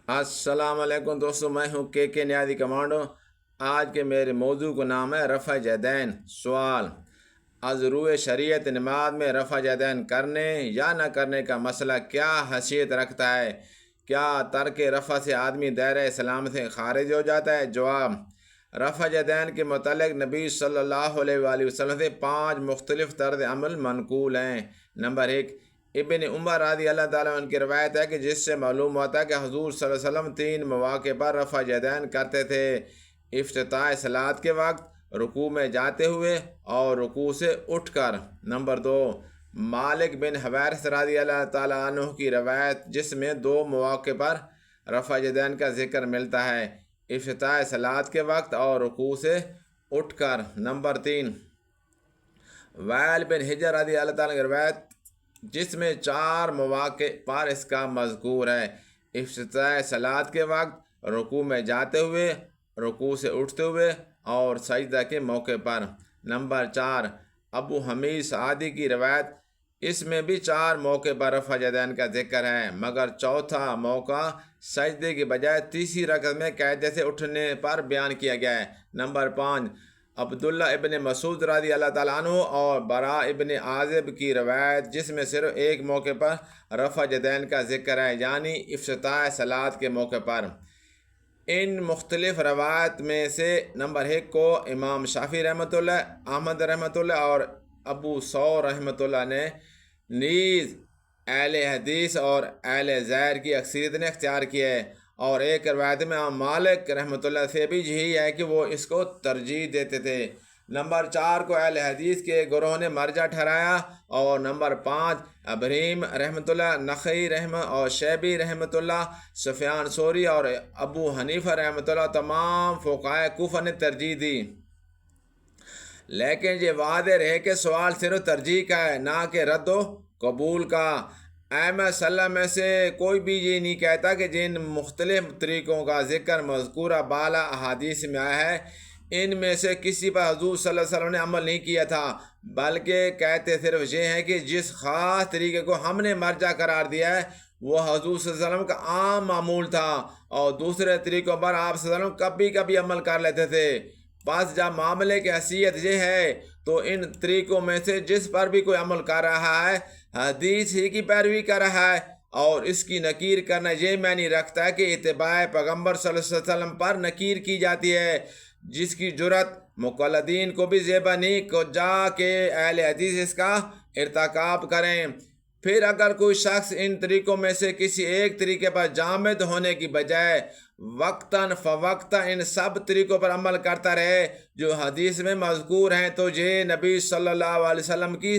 السلام علیکم دوستو، میں ہوں کے نیازی کمانڈو۔ آج کے میرے موضوع کا نام ہے رفع یدین۔ سوال: از روئے شریعت نماز میں رفع یدین کرنے یا نہ کرنے کا مسئلہ کیا حیثیت رکھتا ہے؟ کیا ترک رفع سے آدمی دائرہ اسلام سے خارج ہو جاتا ہے؟ جواب: رفع یدین کے متعلق نبی صلی اللہ علیہ وآلہ وسلم سے 5 مختلف طرز عمل منقول ہیں۔ نمبر 1، ابن عمر رضی اللہ تعالیٰ عنہ کی روایت ہے کہ جس سے معلوم ہوتا ہے کہ حضور صلی اللہ علیہ وسلم 3 مواقع پر رفع یدین کرتے تھے: افتتاح صلاۃ کے وقت، رکوع میں جاتے ہوئے اور رکوع سے اٹھ کر۔ نمبر 2، مالک بن حویرث رضی اللہ تعالیٰ عنہ کی روایت جس میں 2 مواقع پر رفع یدین کا ذکر ملتا ہے: افتتاح صلاۃ کے وقت اور رکوع سے اٹھ کر۔ نمبر 3، وائل بن حجر رضی اللہ تعالیٰ کی روایت جس میں 4 مواقع پر اس کا مذکور ہے: افتتاح صلاۃ کے وقت، رکوع میں جاتے ہوئے، رکوع سے اٹھتے ہوئے اور سجدہ کے موقع پر۔ نمبر 4، ابو حمید سعدی کی روایت اس میں بھی 4 موقع پر رفع یدین کا ذکر ہے، مگر چوتھا موقع سجدے کی بجائے تیسری رکعت میں قاعدے سے اٹھنے پر بیان کیا گیا ہے۔ نمبر 5، عبداللہ ابن مسعود رضی اللہ تعالیٰ عنہ اور براء ابن عازب کی روایت جس میں صرف ایک موقع پر رفع یدین کا ذکر ہے، یعنی افتتاح صلاۃ کے موقع پر۔ ان مختلف روایت میں سے نمبر 1 کو امام شافعی رحمۃ اللہ، احمد رحمۃ اللہ اور ابو ثور رحمۃ اللہ نے نیز اہل حدیث اور اہل ظاہر کی اکثریت نے اختیار کیا ہے، اور ایک روایت میں امام مالک رحمۃ اللہ سے بھی یہی ہے کہ وہ اس کو ترجیح دیتے تھے۔ نمبر 4 کو اہل حدیث کے گروہ نے مرجع ٹھہرایا، اور نمبر 5 ابراہیم رحمۃ اللہ نخعی رحمہ اور شیبی رحمۃ اللہ، سفیان ثوری اور ابو حنیفہ رحمۃ اللہ تمام فقہائے کوفہ نے ترجیح دی۔ لیکن یہ واضح رہے کہ سوال صرف ترجیح کا ہے، نہ کہ رد و قبول کا۔ ائمہ صلی میں سے کوئی بھی یہ نہیں کہتا کہ جن مختلف طریقوں کا ذکر مذکورہ بالا احادیث میں آیا ہے ان میں سے کسی پر حضور صلی اللہ علیہ وسلم نے عمل نہیں کیا تھا، بلکہ کہتے صرف یہ ہیں کہ جس خاص طریقے کو ہم نے مرجع قرار دیا ہے وہ حضور صلی اللہ علیہ وسلم کا عام معمول تھا، اور دوسرے طریقوں پر آپ صلی اللہ علیہ وسلم کبھی کبھی عمل کر لیتے تھے۔ پس جب معاملے کی حیثیت یہ ہے تو ان طریقوں میں سے جس پر بھی کوئی عمل کر رہا ہے حدیث ہی کی پیروی کر رہا ہے، اور اس کی نکیر کرنا یہ معنی رکھتا ہے کہ اتباع پیغمبر صلی اللہ علیہ وسلم پر نکیر کی جاتی ہے، جس کی جرات مقلدین کو بھی زیبا نہیں کو جا کہ اہل حدیث اس کا ارتکاب کریں۔ پھر اگر کوئی شخص ان طریقوں میں سے کسی ایک طریقے پر جامد ہونے کی بجائے وقتاً فوقتاً ان سب طریقوں پر عمل کرتا رہے جو حدیث میں مذکور ہیں، تو یہ نبی صلی اللہ علیہ وسلم کی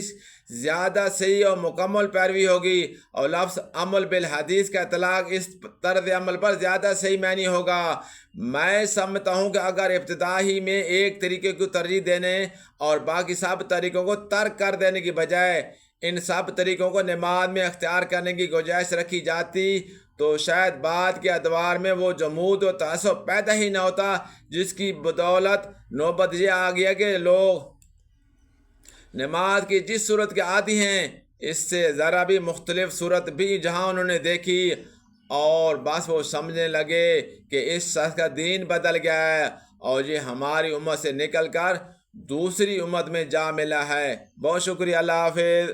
زیادہ صحیح اور مکمل پیروی ہوگی، اور لفظ عمل بالحدیث کا اطلاق اس طرز عمل پر زیادہ صحیح معنی ہوگا۔ میں سمجھتا ہوں کہ اگر ابتدائی میں ایک طریقے کو ترجیح دینے اور باقی سب طریقوں کو ترک کر دینے کی بجائے ان سب طریقوں کو نماز میں اختیار کرنے کی گنجائش رکھی جاتی تو شاید بعد کے ادوار میں وہ جمود و تعصب پیدا ہی نہ ہوتا، جس کی بدولت نوبت یہ آ گیا کہ لوگ نماز کی جس صورت کے عادی ہیں اس سے ذرا بھی مختلف صورت بھی جہاں انہوں نے دیکھی اور بس وہ سمجھنے لگے کہ اس شخص کا دین بدل گیا ہے اور یہ ہماری امت سے نکل کر دوسری امت میں جا ملا ہے۔ بہت شکریہ، اللہ حافظ۔